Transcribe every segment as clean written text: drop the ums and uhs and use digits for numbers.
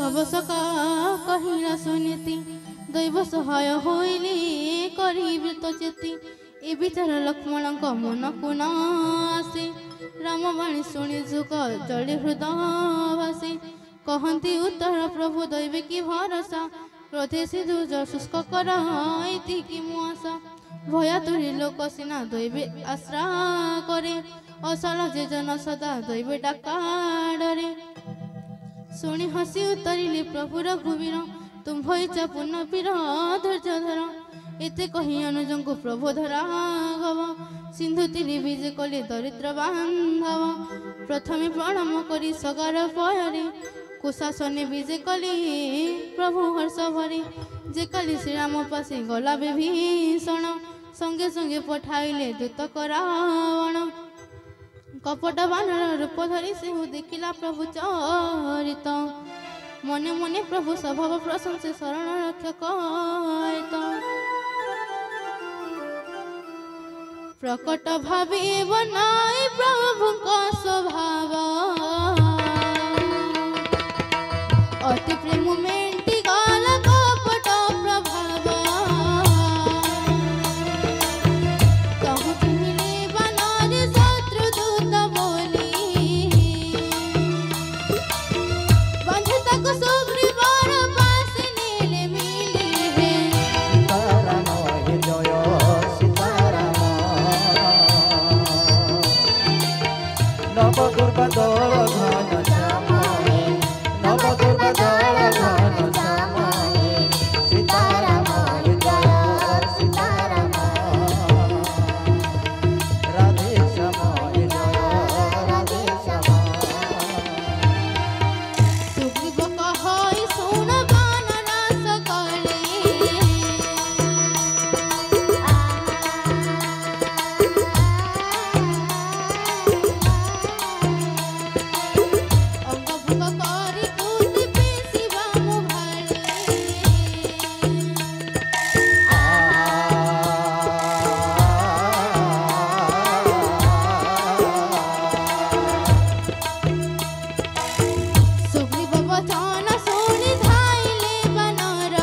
भवसका कहिला सुनीति दैव सहाय होइली करिबे तो चेती ए विचार लक्ष्मण मन को न आसे रामवाणी शुणी जुग जड़े हृदय भासे कहती उत्तर प्रभु दैवे की भरोसा क्रोधे सिधु शुष्क कर कि मुआशा भया तुरी लोक सिना दैवे आश्रा करे असल जे जन सदा दैवे डाका डरे शुणी हसी उतरिले प्रभु रघुवीर तुम भईचा पूर्ण पीर धैर्य धर एते कही अनुजं को प्रभु धरा गव सिंधु तीरी बीज कले दरिद्र बांधव प्रथमे प्रणाम करी सगार पयरे कुशासने बीजे कली प्रभु हर्ष भरे जे कली श्रीराम पासे गला विभीषण संगे संगे पठाइले दूत करावण कपट बानर रूप धरी से देखिला प्रभु चरित मने मने प्रभु स्वभाव प्रशंसे शरण रक्षक प्रकट भावे बनाए प्रभु का स्वभाव अति प्रेम मेंटी गाल कपट प्रभाव कहु चिन्हिले बानर शत्रु दूत बोली बंधु ताकु सुग्रीवर पास नेले मिले सीताराम हे जय सीताराम नव दुर्गा दल घन श्यामहे नव दुर्गा दल घन श्यामहे सीताराम हे जय सीताराम राधे श्याम हे जय राधे श्याम सुग्रीव कहै सुन बानर सकले अंग भुग करी कूद पेशिवा मुभाले सुग्रीव वचन शुनि धाइले बानर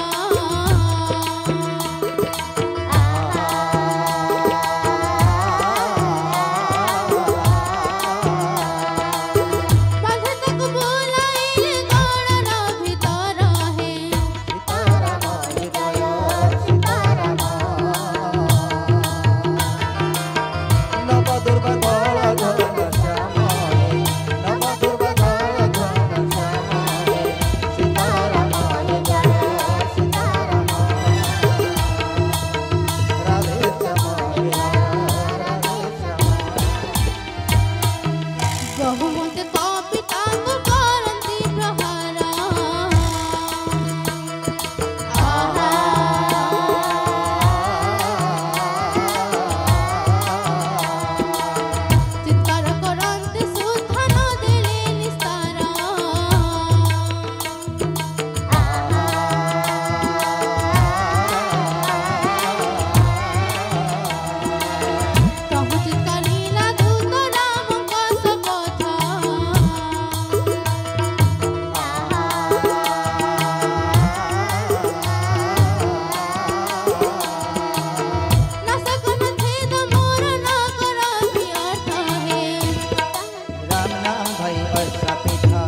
बंधु ताकु बोलाइले गणर भितर हे सीताराम हे जय सीताराम नव दुर्गा दल घन श्यामहे नव दुर्गा दल घन श्यामहे सीताराम हे जय सीताराम राधे श्याम हे जय राधे श्याम बहुमते कपितांग करन्ति प्रहार चित्कार करन्ति सुधन देले निस्तार कहु चित्कारिला दूत रामक शपथ नासकन छेद मोर न कर व्यर्थ हे राम नाम भाई ऐसा पीठा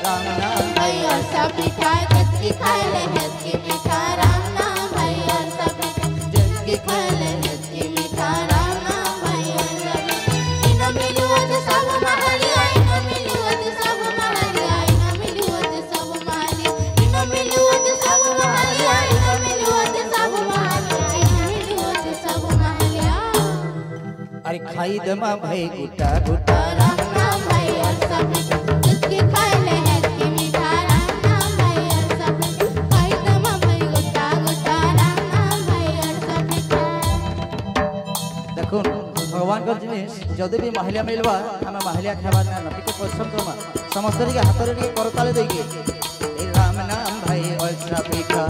राम नाम भाई ऐसा पिठा जसकी खाइले हसकी पिठा राम नाम भाई ऐसा पिठा जसकी खाइले हसकी मिठा राम नाम भाई ऐसा पिठा इन मिलुवत सब महलिया इन मिलुवत सब महलिया इन मिलुवत सब महलिया इन मिलुवत सब महलिया इन मिलुवत सब महलिया इन मिलुवत सब महलिया अरे खाई दमा भाई गुटा गुटा राम नाम भाई ऐसा पिठा जसकी खाइले हसकी मिठा राम नाम भाई ऐसा पिठा खाई दमा भाई गोटा गोटा राम नाम भाई ऐसा पिठा देखो भगवान को जिनिस जदि भी महिला मिलवा आम महिला खावा ना टिके परिश्रम करमा समस्त के हाथ रे करताले देके ए राम नाम भाई ऐसा पीठा